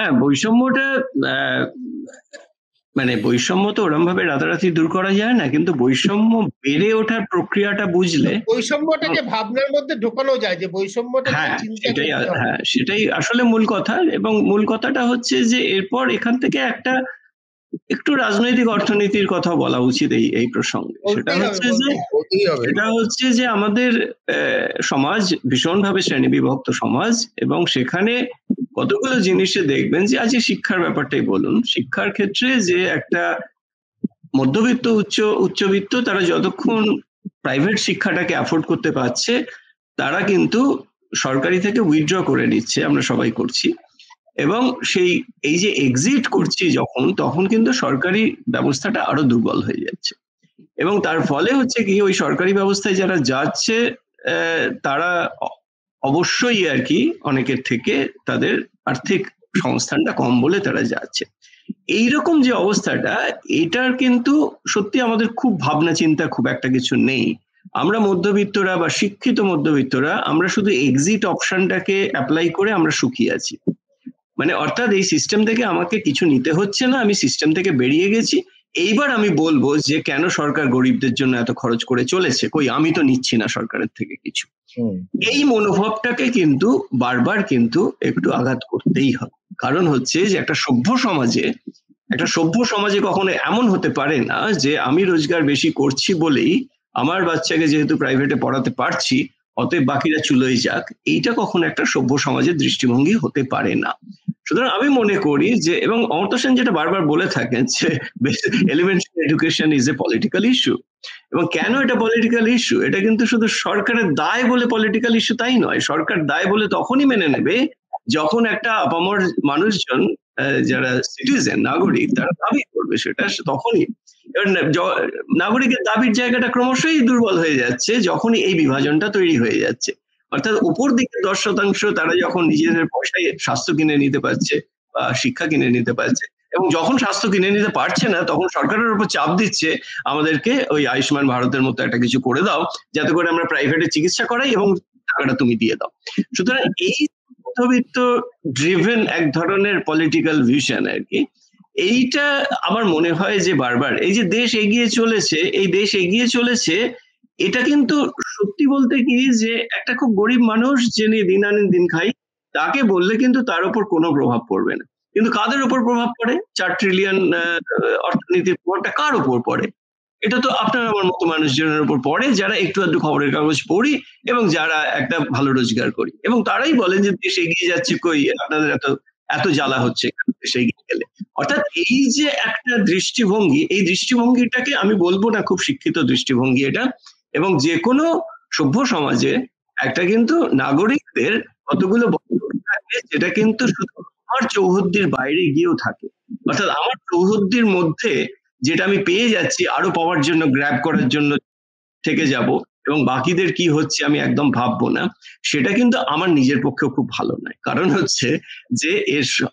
হ্যাঁ, বৈষম্যটা আহ, মানে বৈষম্য তো ওরম ভাবে রাতারাতি দূর করা যায় না, কিন্তু বৈষম্য বেড়ে ওঠার প্রক্রিয়াটা বুঝলে। বৈষম্যটাকে ভাবনার মধ্যে ঢোকানো যায়, যে বৈষম্যটাকে হ্যাঁ চিন্তা সেটাই, করতে হবে। হ্যাঁ সেটাই আসলে মূল কথা। এবং মূল কথাটা হচ্ছে যে এরপর এখান থেকে একটা একটু রাজনৈতিক অর্থনীতির কথা বলা উচিত এই এই প্রসঙ্গে। সেটা বলতেই হবে, হচ্ছে যে বলতেই হবে। সেটা হচ্ছে যে আমাদের সমাজ ভীষণভাবে শ্রেণীবিভক্ত সমাজ, এবং সেখানে কতগুলো জিনিসে দেখবেন যে আজ শিক্ষার ব্যাপারটাই বলুন, শিক্ষার ক্ষেত্রে যে একটা মধ্যবিত্ত উচ্চবিত্ত তারা যতক্ষণ প্রাইভেট শিক্ষাটাকে অ্যাফোর্ড করতে পারছে, তারা কিন্তু সরকারি থেকে উইথড্র করে নিচ্ছে, আমরা সবাই করছি। এবং সেই এই যে এক্সিট করছি যখন, তখন কিন্তু সরকারি ব্যবস্থাটা আরো দুর্বল হয়ে যাচ্ছে। এবং তার ফলে হচ্ছে কি, ওই সরকারি ব্যবস্থায় যারা যাচ্ছে তারা অবশ্যই আর কি অনেকের থেকে তাদের আর্থিক সংস্থানটা কম বলে তারা যাচ্ছে। এইরকম যে অবস্থাটা, এটার কিন্তু সত্যি আমাদের খুব ভাবনা চিন্তা খুব একটা কিছু নেই। আমরা মধ্যবিত্তরা বা শিক্ষিত মধ্যবিত্তরা আমরা শুধু এক্সিট অপশনটাকে অ্যাপ্লাই করে আমরা সুখী আছি। মানে অর্থাৎ এই সিস্টেম থেকে আমাকে কিছু নিতে হচ্ছে না, আমি সিস্টেম থেকে বেরিয়ে গেছি। এইবার আমি বলবো যে কেন সরকার গরিবদের জন্য এত খরচ করে চলেছে, কই আমি তো নিচ্ছি না সরকারের থেকে কিছু। এই মনোভাবটাকে কিন্তু বারবার কিন্তু একটু আঘাত করতেই হবে। কারণ হচ্ছে যে একটা সভ্য সমাজে কখনো এমন হতে পারে না যে আমি রোজগার বেশি করছি বলেই আমার বাচ্চাকে যেহেতু প্রাইভেটে পড়াতে পারছি, অতএব বাকিরা চুলোই যাক। এইটা কখনো একটা সভ্য সমাজের দৃষ্টিভঙ্গি হতে পারে না। সুতরাং আমি মনে করি যে, এবং অমর্ত্য সেন যেটা বারবার বলে থাকেন যে elementary education is a political issue. এবং কেন এটা পলিটিক্যাল ইস্যু, এটা কিন্তু শুধু সরকারের দায় বলে পলিটিক্যাল ইস্যু তাই নয়। সরকার দায় বলে তখনই মেনে নেবে যখন একটা আপামর মানুষজন, যারা সিটিজেন নাগরিক, তারা দাবি করবে সেটা তখনই। এবার নাগরিকের দাবির জায়গাটা ক্রমশই দুর্বল হয়ে যাচ্ছে যখনই এই বিভাজনটা তৈরি হয়ে যাচ্ছে। অর্থাৎ উপর দিকে 10% তারা যখন নিজেদের পয়সায় স্বাস্থ্য কিনে নিতে পারছে বা শিক্ষা কিনে নিতে পারছে, এবং যখন স্বাস্থ্য কিনে নিতে পারছে না তখন সরকারের উপর চাপ দিচ্ছে আমাদেরকে ওই আয়ুষ্মান ভারতের মতো একটা কিছু করে দাও, যাতে করে আমরা প্রাইভেটে চিকিৎসা করাই এবং টাকাটা তুমি দিয়ে দাও। সুতরাং এই মধ্যবিত্ত ড্রিভেন এক ধরনের পলিটিক্যাল ভিশন আর কি, এইটা আমার মনে হয় যে বারবার এই যে দেশ এগিয়ে চলেছে, এই দেশ এগিয়ে চলেছে, এটা কিন্তু সত্যি বলতে কি যে একটা খুব গরিব মানুষ যিনি দিন আনেন দিন খাই, তাকে বললে কিন্তু তার উপর কোনো প্রভাব পড়বে না। কিন্তু কাদের উপর প্রভাব পড়ে? 4 ট্রিলিয়ন অর্থনীতির প্রভাবটা কার উপর পড়ে? এটা তো আপনার আমার মতো মানুষজনের উপর পড়ে, যারা একটু আধটু খবরের কাগজ পড়ি এবং যারা একটা ভালো রোজগার করি, এবং তারাই বলেন যে দেশ এগিয়ে যাচ্ছে, কই আপনাদের এত এত জ্বালা হচ্ছে দেশ এগিয়ে গেলে। অর্থাৎ এই যে একটা দৃষ্টিভঙ্গি, এই দৃষ্টিভঙ্গিটাকে আমি বলবো না খুব শিক্ষিত দৃষ্টিভঙ্গি এটা। এবং যে কোনো সভ্য সমাজে একটা কিন্তু নাগরিকদের কতগুলো বক্তব্য থাকে, যেটা কিন্তু শুধু আমার চৌহদ্দির বাইরে গিয়েও থাকে। অর্থাৎ আমার চৌহদ্দির মধ্যে যেটা আমি পেয়ে যাচ্ছি, আরো পাওয়ার জন্য, গ্র্যাব করার জন্য থেকে যাব, এবং বাকিদের কি হচ্ছে আমি একদম ভাববো না, সেটা কিন্তু আমার নিজের পক্ষেও খুব ভালো নয়। কারণ হচ্ছে যে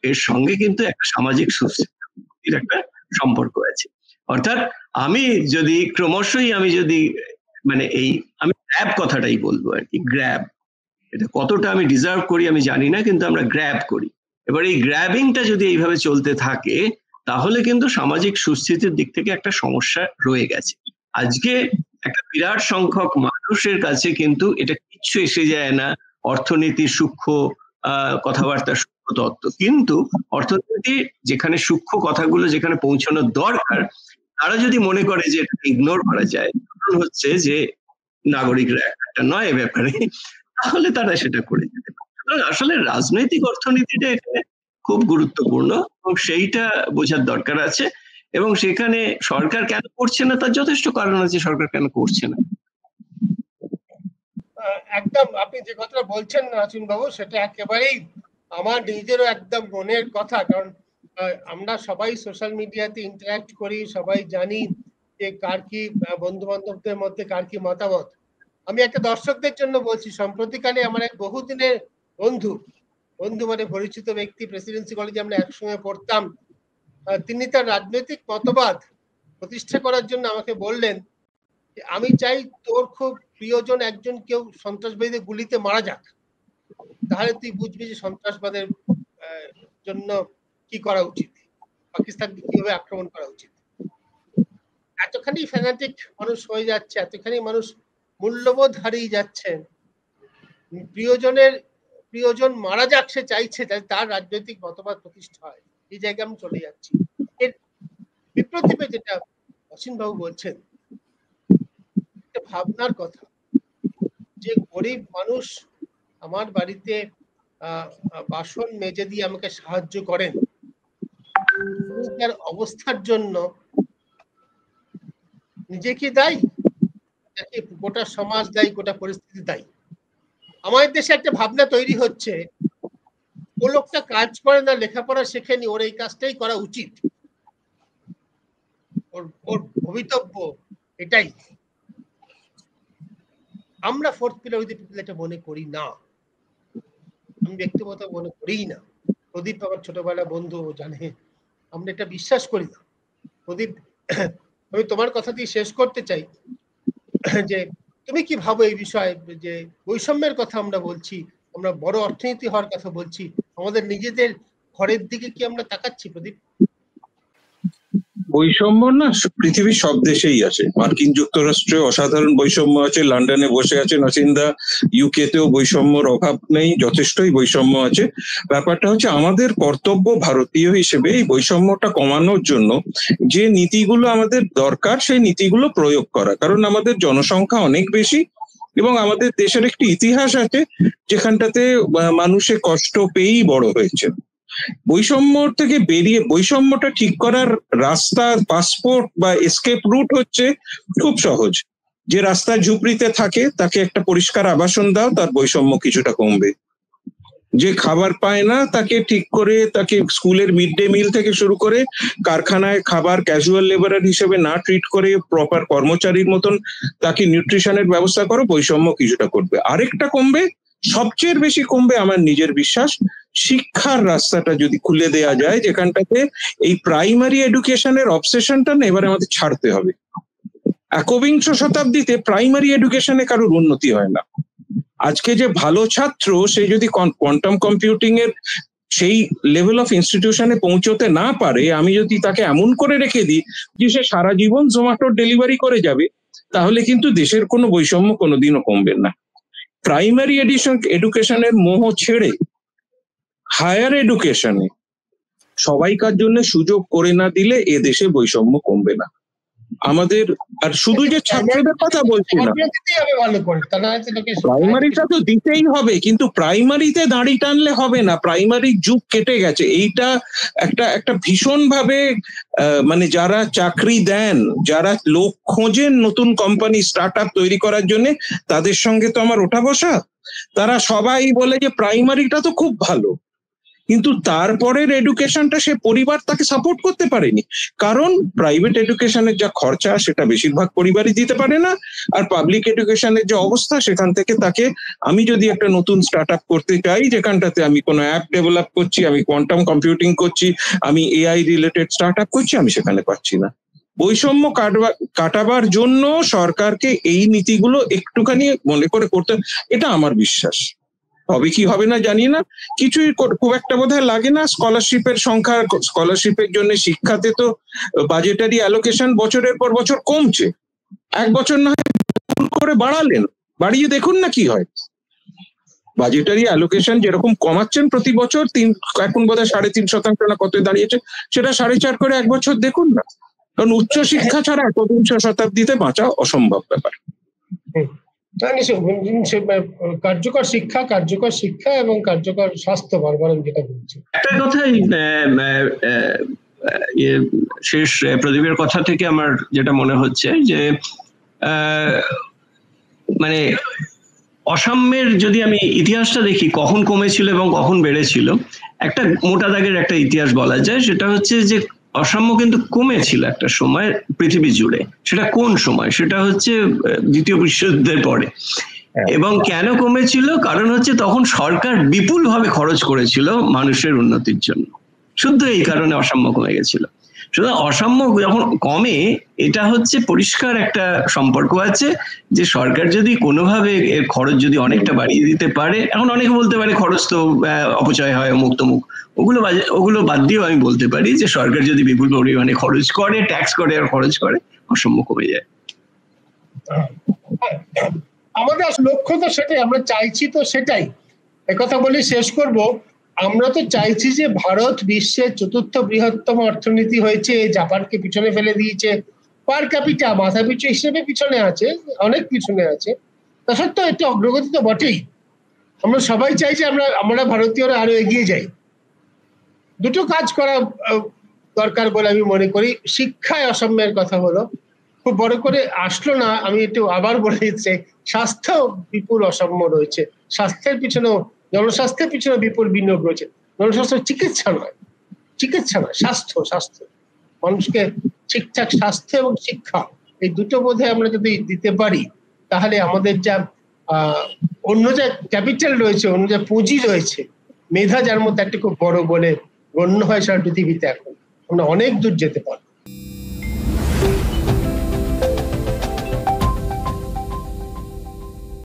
এর সঙ্গে কিন্তু একটা সামাজিক সুস্থিতির একটা সম্পর্ক আছে। অর্থাৎ আমি যদি ক্রমশই আমি যদি মানে এই আমি গ্র্যাব কথাটাই বলবো আর কি, গ্র্যাব, এটা কতটা আমি ডিজার্ভ করি আমি জানি না, কিন্তু আমরা গ্র্যাব করি। এবার এই গ্র্যাবিংটা যদি এইভাবে চলতে থাকে, তাহলে কিন্তু সামাজিক সুস্থিতির দিক থেকে একটা সমস্যা রয়ে গেছে। আজকে একটা বিরাট সংখ্যক মানুষের কাছে কিন্তু এটা কিচ্ছু এসে যায় না, অর্থনীতির সূক্ষ্ম কথাবার্তা, সূক্ষ্ম তত্ত্ব। কিন্তু অর্থনীতি যেখানে সূক্ষ্ম কথাগুলো যেখানে পৌঁছানোর দরকার, তারা যদি মনে করে যে এটা ইগনোর করা যায়, তখন হচ্ছে যে নাগরিকরা একটা নয় ব্যাপারে, তাহলে তারা সেটা করে যেতে পারে। সুতরাং আসলে রাজনৈতিক অর্থনীতিটা এখানে খুব গুরুত্বপূর্ণ, এবং সেইটা বোঝার দরকার আছে। এবং সেখানে সরকার কেন করছে না তার যথেষ্ট কারণ আছে, সরকার কেন করছে না। একদম আপনি যে কথাটা বলছেন নাসিম বাবু, সেটা একেবারেই আমার নিজেরও একদম মনের কথা। কারণ আমরা সবাই সোশ্যাল মিডিয়াতে ইন্টারঅ্যাক্ট করি, সবাই জানি যে কার কি বন্ধু বান্ধবদের মধ্যে কার কি মতামত। আমি একটা দর্শকদের জন্য বলছি, সম্প্রতিকালে আমার এক বহুদিনের বন্ধু বন্ধু মানে পরিচিত ব্যক্তি, প্রেসিডেন্সি কলেজে আমরা একসঙ্গে পড়তাম, তিনি তার রাজনৈতিক মতবাদ প্রতিষ্ঠা করার জন্য আমাকে বললেন, আমি চাই তোর খুব প্রিয়জন একজন কেউ সন্ত্রাসবাদীদের গুলিতে মারা যাক, তাহলে তুই বুঝবি যে সন্ত্রাসবাদের জন্য কি করা উচিত, পাকিস্তানকে কিভাবে আক্রমণ করা উচিত। এতখানি ফ্যানাটিক মানুষ হয়ে যাচ্ছে, এতখানি মানুষ মূল্যবোধ হারিয়ে যাচ্ছে, প্রিয়জন মারা যাক সে চাইছে তার রাজনৈতিক মতবাদ প্রতিষ্ঠা হয়, এই জায়গায় আমি চলে যাচ্ছি। এর বিপ্রতিপে যেটা অসীম বাবু বলছেন, ভাবনার কথা, যে গরিব মানুষ আমার বাড়িতে বাসন মেজে দিয়ে আমাকে সাহায্য করেন, তার অবস্থার জন্য নিজেকে দায়ী নাকি গোটা সমাজ দায়ী, গোটা পরিস্থিতি দায়ী? আমাদের দেশে একটা ভাবনা তৈরি হচ্ছে, ও লোকটা কাজ করে না, লেখাপড়া শেখেনি, ওর এই কাজটাই করা উচিত, ওর ভবিতব্য এটাই। আমরা ফোর্থ পিলার উইথ পিপল এটা মনে করি না, আমি ব্যক্তিগত মনে করিই না। প্রদীপ আমার ছোটবেলা বন্ধু, জানে আমরা এটা বিশ্বাস করি না। প্রদীপ, আমি তোমার কথা দিয়ে শেষ করতে চাই, যে তুমি কি ভাবো এই বিষয়ে, যে বৈষম্যের কথা আমরা বলছি, আমরা বড় অর্থনীতি হওয়ার কথা বলছি, আমাদের নিজেদের ঘরের দিকে কি আমরা তাকাচ্ছি প্রদীপ? বৈষম্য না পৃথিবীর সব দেশেই আছে। মার্কিন যুক্তরাষ্ট্রে অসাধারণ বৈষম্য আছে, লন্ডনে বসে আছে নচিন্দা, ইউকে তেও বৈষম্যর অভাব নেই, যথেষ্টই বৈষম্য আছে। ব্যাপারটা হচ্ছে আমাদের কর্তব্য ভারতীয় হিসেবে এই বৈষম্যটা কমানোর জন্য যে নীতিগুলো আমাদের দরকার সেই নীতিগুলো প্রয়োগ করা। কারণ আমাদের জনসংখ্যা অনেক বেশি এবং আমাদের দেশের একটি ইতিহাস আছে যেখানটাতে মানুষে কষ্ট পেয়েই বড় হয়েছে। বৈষম্য থেকে বেরিয়ে বৈষম্যটা ঠিক করার রাস্তা, পাসপোর্ট বা এসকেপ রুট হচ্ছে খুব সহজ। যে রাস্তায় ঝুপড়িতে থাকে তাকে একটা পরিষ্কার আবাসন দাও, তার বৈষম্য কিছুটা কমবে। যে খাবার পায় না তাকে ঠিক করে, তাকে স্কুলের মিড ডে মিল থেকে শুরু করে কারখানায় খাবার ক্যাজুয়াল লেবারার হিসেবে না ট্রিট করে প্রপার কর্মচারীর মতন তাকে নিউট্রিশনের ব্যবস্থা করো, বৈষম্য কিছুটা করবে। আরেকটা কমবে, সবচেয়ে বেশি কমবে আমার নিজের বিশ্বাস, শিক্ষার রাস্তাটা যদি খুলে দেয়া যায়, যেখানটাতে এই প্রাইমারি এডুকেশনের অবসেশনটা না এবারে আমাদের ছাড়তে হবে। একবিংশ শতাব্দীতে প্রাইমারি এডুকেশনে কারোর উন্নতি হয় না। আজকে যে ভালো ছাত্র সে যদি কোয়ান্টাম কম্পিউটিং এর সেই লেভেল অফ ইনস্টিটিউশনে পৌঁছতে না পারে, আমি যদি তাকে এমন করে রেখে দিই যে সে সারা জীবন জোম্যাটোর ডেলিভারি করে যাবে, তাহলে কিন্তু দেশের কোনো বৈষম্য কোনোদিনও কমবে না। প্রাইমারি এডুকেশনের মোহ ছেড়ে হায়ার এডুকেশনে সবাইকার জন্য সুযোগ করে না দিলে এ দেশে বৈষম্য কমবে না আমাদের। আর শুধু যে ছাত্রদের কথা বলছি না, প্রাইমারিটা তো দিতেই হবে, কিন্তু প্রাইমারিতে দাঁড়ি টানলে হবে না, প্রাইমারি যুগ কেটে গেছে। এইটা একটা ভীষণ ভাবে মানে যারা চাকরি দেন, যারা লোক খোঁজেন নতুন কোম্পানি স্টার্ট আপ তৈরি করার জন্য, তাদের সঙ্গে তো আমার ওঠা বসা। তারা সবাই বলে যে প্রাইমারিটা তো খুব ভালো, কিন্তু তারপরের এডুকেশনটা সে পরিবার তাকে সাপোর্ট করতে পারেনি, কারণ প্রাইভেট এডুকেশনের যা খরচা সেটা বেশিরভাগ পরিবারই দিতে পারে না। আর পাবলিক এডুকেশনের যে অবস্থা, সেখান থেকে তাকে, আমি যদি একটা নতুন স্টার্ট আপ করতে চাই যেখানটাতে আমি কোনো অ্যাপ ডেভেলপ করছি, আমি কোয়ান্টাম কম্পিউটিং করছি, আমি এআই রিলেটেড স্টার্ট আপ করছি, আমি সেখানে পাচ্ছি না। বৈষম্য কাটাবার জন্য সরকারকে এই নীতিগুলো একটুখানি মনে করে করতে, এটা আমার বিশ্বাস। হবে কি হবে না জানি না, কিছুই খুব একটা বোধহয় লাগে না। স্কলারশিপের সংখ্যা, স্কলারশিপের জন্য শিক্ষাতে তো বাজেটারি অ্যালোকেশন বছরের পর বছর কমছে, এক বছর না করে বাড়ালেন, বাড়িয়ে দেখুন না কি হয়। বাজেটারি অ্যালোকেশন যেরকম কমাচ্ছেন প্রতি বছর, এখন বোধহয় 3.5% না কত দাঁড়িয়েছে, সেটা 4.5 করে এক বছর দেখুন না। কারণ উচ্চ শিক্ষা ছাড়া একবিংশ শতাব্দীতে বাঁচা অসম্ভব ব্যাপার। কার্যকর শিক্ষা এবং কার্যকর স্বাস্থ্য বর্বরণ যেটা বলছে। একটা কথাই শেষ প্রদীপের কথা থেকে আমার যেটা মনে হচ্ছে যে মানে অসাম্যের যদি আমি ইতিহাসটা দেখি কখন কমেছিল এবং কখন বেড়েছিল, একটা মোটা দাগের একটা ইতিহাস বলা যায়, সেটা হচ্ছে যে অসাম্য কিন্তু কমেছিল একটা সময় পৃথিবী জুড়ে। সেটা কোন সময়? সেটা হচ্ছে দ্বিতীয় বিশ্বযুদ্ধের পরে। এবং কেন কমেছিল? কারণ হচ্ছে তখন সরকার বিপুলভাবে খরচ করেছিল মানুষের উন্নতির জন্য, শুধু এই কারণে অসাম্য কমে গেছিল। সুতরাং অসাম্য যখন কমে, এটা হচ্ছে পরিষ্কার একটা সম্পর্ক আছে যে সরকার যদি কোনোভাবে এর খরচ যদি অনেকটা বাড়িয়ে দিতে পারে, এখন অনেকে বলতে পারে খরচ তো অপচয় হয় অমুক তমুক, ওগুলো বাদ দিয়েও আমি বলতে পারি যে সরকার যদি বিপুল পরিমাণে খরচ করে, ট্যাক্স করে আর খরচ করে, অসাম্য কমে যায়। আমাদের লক্ষ্য তো সেটাই, আমরা চাইছি তো সেটাই। একথা বলি শেষ করব, আমরা তো চাইছি যে ভারত বিশ্বের 4র্থ বৃহত্তম অর্থনীতি হয়েছে, জাপানকে পিছনে ফেলে দিয়েছে, পার ক্যাপিটা মাথা পিছু হিসেবে পিছনে আছে, অনেক পিছনে আছে। তা সত্ত্বেও একটা অগ্রগতি তো বটেই। আমরা সবাই চাই যে আমরা ভারতীয়রা আরো এগিয়ে যাই। দুটো কাজ করা দরকার বলে আমি মনে করি। শিক্ষায় অসাম্যের কথা হলো, খুব বড় করে আসলো না, আমি একটু আবার বলে দিচ্ছি, স্বাস্থ্য বিপুল অসাম্য রয়েছে। স্বাস্থ্যের পিছনেও, জনস্বাস্থ্যের পিছনে বিপুল বিনিয়োগ রয়েছে। জনস্বাস্থ্য চিকিৎসা নয়, স্বাস্থ্য মানুষকে ঠিকঠাক স্বাস্থ্য এবং শিক্ষা, এই দুটো বোধে আমরা যদি দিতে পারি, তাহলে আমাদের যা অন্য যা ক্যাপিটাল রয়েছে, অন্য যা পুঁজি রয়েছে, মেধা যার মধ্যে একটা খুব বড় বলে গণ্য হয় সারা পৃথিবীতে, এখন আমরা অনেক দূর যেতে পারবো।